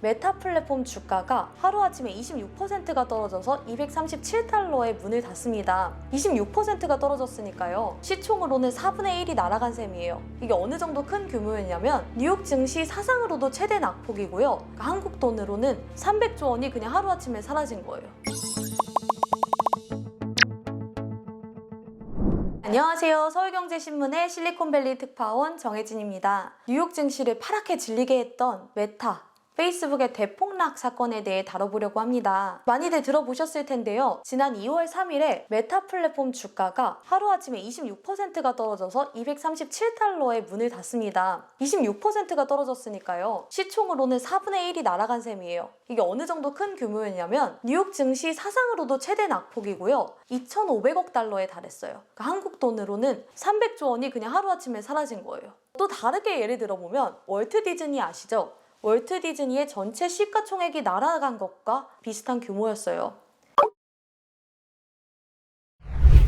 메타 플랫폼 주가가 하루아침에 26%가 떨어져서 237달러에 문을 닫습니다. 26%가 떨어졌으니까요. 시총으로는 4분의 1이 날아간 셈이에요. 이게 어느 정도 큰 규모였냐면 뉴욕 증시 사상으로도 최대 낙폭이고요. 한국 돈으로는 300조 원이 그냥 하루아침에 사라진 거예요. 안녕하세요. 서울경제신문의 실리콘밸리 특파원 정혜진입니다. 뉴욕 증시를 파랗게 질리게 했던 메타, 페이스북의 대폭락 사건에 대해 다뤄보려고 합니다. 많이들 들어보셨을 텐데요. 지난 2월 3일에 메타 플랫폼 주가가 하루아침에 26%가 떨어져서 237달러에 문을 닫습니다. 26%가 떨어졌으니까요. 시총으로는 4분의 1이 날아간 셈이에요. 이게 어느 정도 큰 규모였냐면 뉴욕 증시 사상으로도 최대 낙폭이고요. 2,500억 달러에 달했어요. 그러니까 한국 돈으로는 300조 원이 그냥 하루아침에 사라진 거예요. 또 다르게 예를 들어보면 월트 디즈니 아시죠? 월트 디즈니의 전체 시가총액이 날아간 것과 비슷한 규모였어요.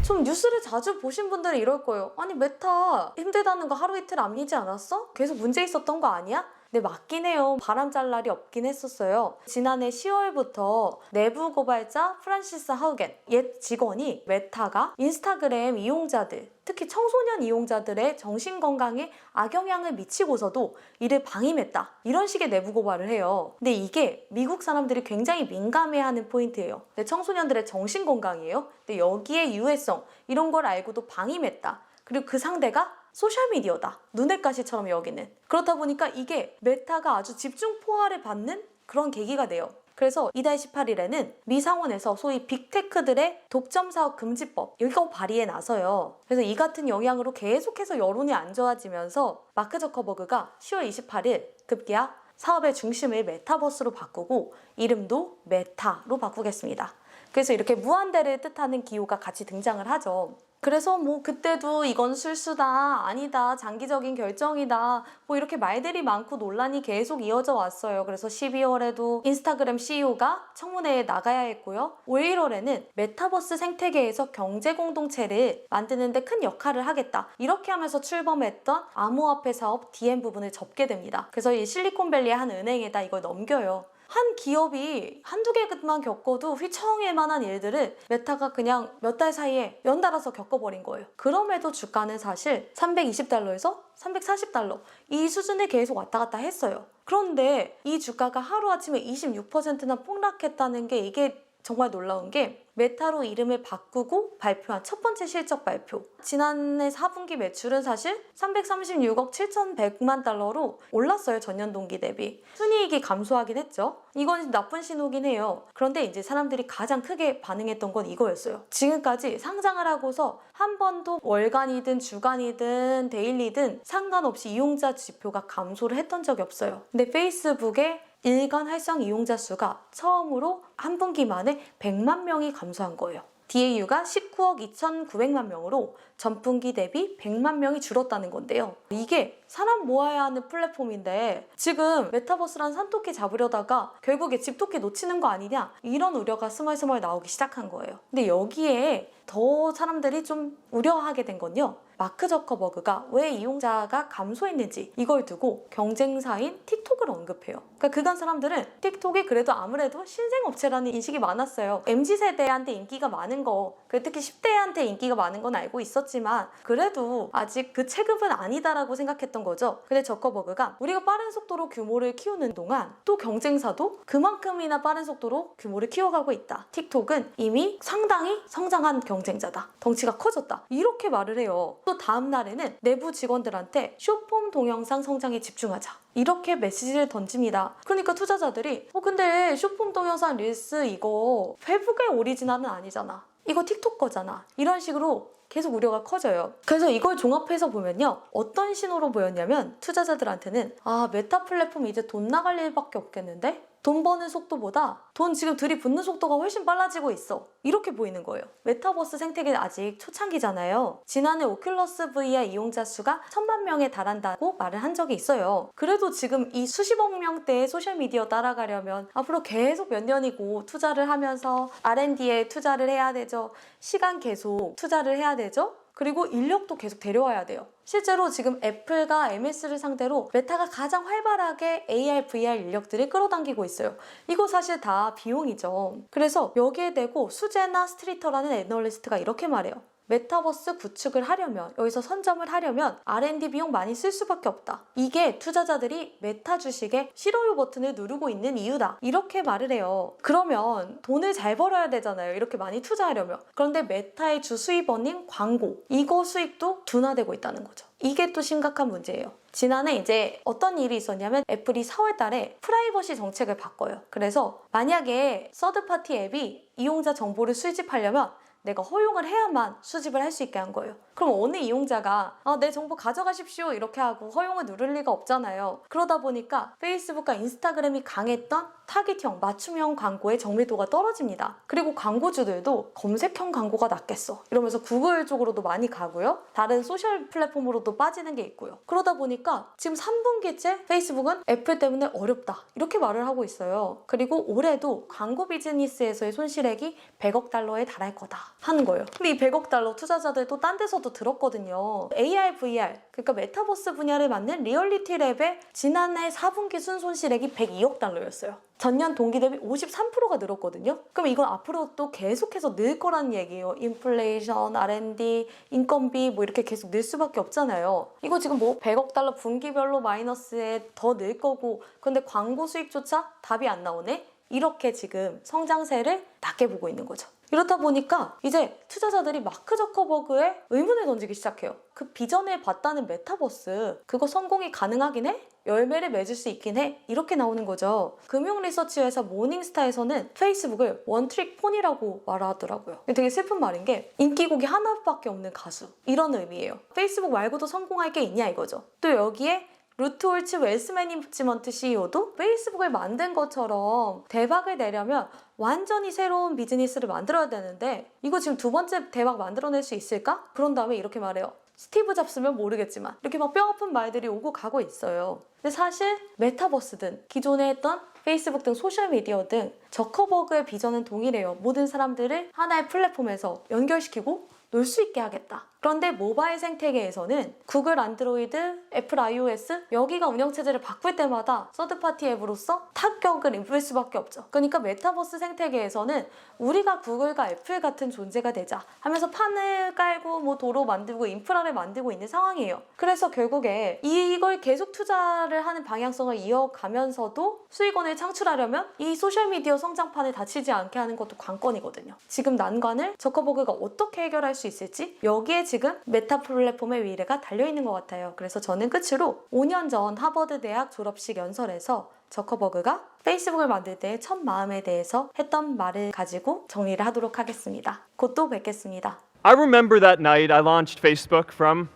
좀 뉴스를 자주 보신 분들은 이럴 거예요. 아니 메타 힘들다는 거 하루 이틀 아니지 않았어? 계속 문제 있었던 거 아니야? 네, 맞긴 해요. 바람 잘 날이 없긴 했었어요. 지난해 10월부터 내부 고발자 프란시스 하우겐 옛 직원이 메타가 인스타그램 이용자들, 특히 청소년 이용자들의 정신건강에 악영향을 미치고서도 이를 방임했다. 이런 식의 내부 고발을 해요. 근데 이게 미국 사람들이 굉장히 민감해하는 포인트예요. 청소년들의 정신건강이에요. 근데 여기에 유해성 이런 걸 알고도 방임했다. 그리고 그 상대가 소셜미디어다. 눈엣 가시처럼 여기는. 그렇다 보니까 이게 메타가 아주 집중 포화를 받는 그런 계기가 돼요. 그래서 이달 18일에는 미 상원에서 소위 빅테크들의 독점 사업 금지법 이거 발의에 나서요. 그래서 이 같은 영향으로 계속해서 여론이 안 좋아지면서 마크 저커버그가 10월 28일 급기야 사업의 중심을 메타버스로 바꾸고 이름도 메타로 바꾸겠습니다. 그래서 이렇게 무한대를 뜻하는 기호가 같이 등장을 하죠. 그래서 그때도 이건 실수다, 아니다, 장기적인 결정이다 이렇게 말들이 많고 논란이 계속 이어져 왔어요. 그래서 12월에도 인스타그램 CEO가 청문회에 나가야 했고요. 올 1월에는 메타버스 생태계에서 경제 공동체를 만드는 데 큰 역할을 하겠다. 이렇게 하면서 출범했던 암호화폐 사업 DM 부분을 접게 됩니다. 그래서 이 실리콘밸리의 한 은행에다 이걸 넘겨요. 한 기업이 한두 개만 겪어도 휘청일 만한 일들을 메타가 그냥 몇 달 사이에 연달아서 겪어버린 거예요. 그럼에도 주가는 사실 320달러에서 340달러 이 수준에 계속 왔다 갔다 했어요. 그런데 이 주가가 하루아침에 26%나 폭락했다는 게 이게 정말 놀라운 게 메타로 이름을 바꾸고 발표한 첫 번째 실적 발표. 지난해 4분기 매출은 사실 336억 7,100만 달러로 올랐어요. 전년 동기 대비. 순이익이 감소하긴 했죠. 이건 나쁜 신호긴 해요. 그런데 이제 사람들이 가장 크게 반응했던 건 이거였어요. 지금까지 상장을 하고서 한 번도 월간이든 주간이든 데일리든 상관없이 이용자 지표가 감소를 했던 적이 없어요. 근데 페이스북의 일간 활성 이용자 수가 처음으로 한 분기 만에 100만 명이 감소한 거예요. DAU가 19억 2,900만 명으로 전분기 대비 100만 명이 줄었다는 건데요. 이게 사람 모아야 하는 플랫폼인데 지금 메타버스란 산토끼 잡으려다가 결국에 집토끼 놓치는 거 아니냐 이런 우려가 스멀스멀 나오기 시작한 거예요. 근데 여기에 더 사람들이 좀 우려하게 된 건요. 마크 저커버그가 왜 이용자가 감소했는지 이걸 두고 경쟁사인 틱톡을 언급해요. 그러니까 그간 사람들은 틱톡이 그래도 아무래도 신생업체라는 인식이 많았어요. MZ세대한테 인기가 많은 거, 특히 10대한테 인기가 많은 건 알고 있었지만 그래도 아직 그 체급은 아니다라고 생각했던 거죠. 근데 저커버그가 우리가 빠른 속도로 규모를 키우는 동안 또 경쟁사도 그만큼이나 빠른 속도로 규모를 키워가고 있다. 틱톡은 이미 상당히 성장한 경쟁자다. 덩치가 커졌다. 이렇게 말을 해요. 또 다음 날에는 내부 직원들한테 숏폼 동영상 성장에 집중하자. 이렇게 메시지를 던집니다. 그러니까 투자자들이 근데 숏폼 동영상 릴스 이거 페북의 오리지널은 아니잖아. 이거 틱톡 거잖아. 이런 식으로 계속 우려가 커져요. 그래서 이걸 종합해서 보면요. 어떤 신호로 보였냐면 투자자들한테는 메타 플랫폼 이제 돈 나갈 일밖에 없겠는데? 돈 버는 속도보다 돈 지금 들이붓는 속도가 훨씬 빨라지고 있어. 이렇게 보이는 거예요. 메타버스 생태계는 아직 초창기잖아요. 지난해 오큘러스 VR 이용자 수가 1,000만 명에 달한다고 말을 한 적이 있어요. 그래도 지금 이 수십억 명대의 소셜미디어 따라가려면 앞으로 계속 몇 년이고 투자를 하면서 R&D에 투자를 해야 되죠. 시간 계속 투자를 해야 되죠. 그리고 인력도 계속 데려와야 돼요. 실제로 지금 애플과 MS를 상대로 메타가 가장 활발하게 AR, VR 인력들을 끌어당기고 있어요. 이거 사실 다 비용이죠. 그래서 여기에 대고 수제나 스트리터라는 애널리스트가 이렇게 말해요. 메타버스 구축을 하려면, 여기서 선점을 하려면 R&D 비용 많이 쓸 수밖에 없다. 이게 투자자들이 메타 주식에 싫어요 버튼을 누르고 있는 이유다. 이렇게 말을 해요. 그러면 돈을 잘 벌어야 되잖아요. 이렇게 많이 투자하려면. 그런데 메타의 주 수입원인 광고, 이거 수익도 둔화되고 있다는 거죠. 이게 또 심각한 문제예요. 지난해 이제 어떤 일이 있었냐면 애플이 4월 달에 프라이버시 정책을 바꿔요. 그래서 만약에 서드파티 앱이 이용자 정보를 수집하려면 내가 허용을 해야만 수집을 할 수 있게 한 거예요. 그럼 어느 이용자가 내 정보 가져가십시오 이렇게 하고 허용을 누를 리가 없잖아요. 그러다 보니까 페이스북과 인스타그램이 강했던 타깃형, 맞춤형 광고의 정밀도가 떨어집니다. 그리고 광고주들도 검색형 광고가 낫겠어 이러면서 구글 쪽으로도 많이 가고요. 다른 소셜 플랫폼으로도 빠지는 게 있고요. 그러다 보니까 지금 3분기째 페이스북은 애플 때문에 어렵다 이렇게 말을 하고 있어요. 그리고 올해도 광고 비즈니스에서의 손실액이 100억 달러에 달할 거다 하는 거예요. 근데 이 100억 달러 투자자들도 딴 데서도 들었거든요. AR, VR, 그러니까 메타버스 분야를 맡는 리얼리티 랩의 지난해 4분기 순손실액이 102억 달러였어요. 전년 동기 대비 53%가 늘었거든요. 그럼 이건 앞으로 또 계속해서 늘 거라는 얘기예요. 인플레이션, R&D, 인건비 뭐 이렇게 계속 늘 수밖에 없잖아요. 이거 지금 뭐 100억 달러 분기별로 마이너스에 더 늘 거고 근데 광고 수익조차 답이 안 나오네? 이렇게 지금 성장세를 낮게 보고 있는 거죠. 이렇다 보니까 이제 투자자들이 마크 저커버그에 의문을 던지기 시작해요. 그 비전에 봤다는 메타버스 그거 성공이 가능하긴 해? 열매를 맺을 수 있긴 해? 이렇게 나오는 거죠. 금융 리서치 회사 모닝스타에서는 페이스북을 원트릭 폰이라고 말하더라고요. 되게 슬픈 말인 게 인기곡이 하나밖에 없는 가수 이런 의미예요. 페이스북 말고도 성공할 게 있냐 이거죠. 또 여기에 루트 홀츠 웰스 매니지먼트 CEO도 페이스북을 만든 것처럼 대박을 내려면 완전히 새로운 비즈니스를 만들어야 되는데 이거 지금 두 번째 대박 만들어낼 수 있을까? 그런 다음에 이렇게 말해요. 스티브 잡스면 모르겠지만 이렇게 막 뼈아픈 말들이 오고 가고 있어요. 근데 사실 메타버스든 기존에 했던 페이스북 등 소셜미디어 등 저커버그의 비전은 동일해요. 모든 사람들을 하나의 플랫폼에서 연결시키고 놀 수 있게 하겠다. 그런데 모바일 생태계에서는 구글 안드로이드, 애플 iOS 여기가 운영체제를 바꿀 때마다 서드파티 앱으로서 타격을 입을 수밖에 없죠. 그러니까 메타버스 생태계에서는 우리가 구글과 애플 같은 존재가 되자 하면서 판을 깔고 뭐 도로 만들고 인프라를 만들고 있는 상황이에요. 그래서 결국에 이걸 계속 투자를 하는 방향성을 이어가면서도 수익원을 창출하려면 이 소셜미디어 성장판을 닫히지 않게 하는 것도 관건이거든요. 지금 난관을 저커버그가 어떻게 해결할 수 있을지 여기에 지금 메타 플랫폼의 미래가 달려있는 것 같아요. 그래서 저는 끝으로 5년 전 하버드 대학 졸업식 연설에서 저커버그가 페이스북을 만들 때의 첫 마음에 대해서 했던 말을 가지고 정리를 하도록 하겠습니다. 곧 또 뵙겠습니다. I remember that night I launched Facebook from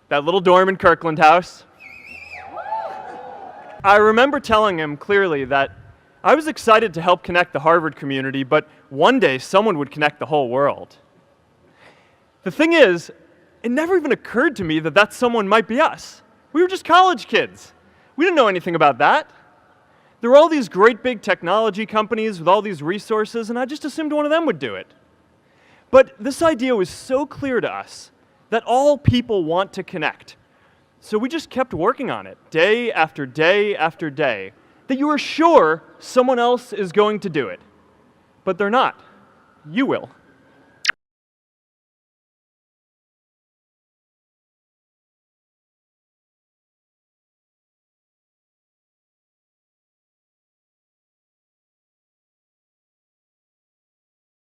that little dorm in Kirkland House. I remember telling him clearly that I was excited to help connect the Harvard community, but one day someone would connect the whole world. The thing is, it never even occurred to me that that someone might be us. We were just college kids. We didn't know anything about that. There were all these great big technology companies with all these resources, and I just assumed one of them would do it. But this idea was so clear to us that all people want to connect. So we just kept working on it, day after day after day, that you are sure someone else is going to do it. But they're not. You will.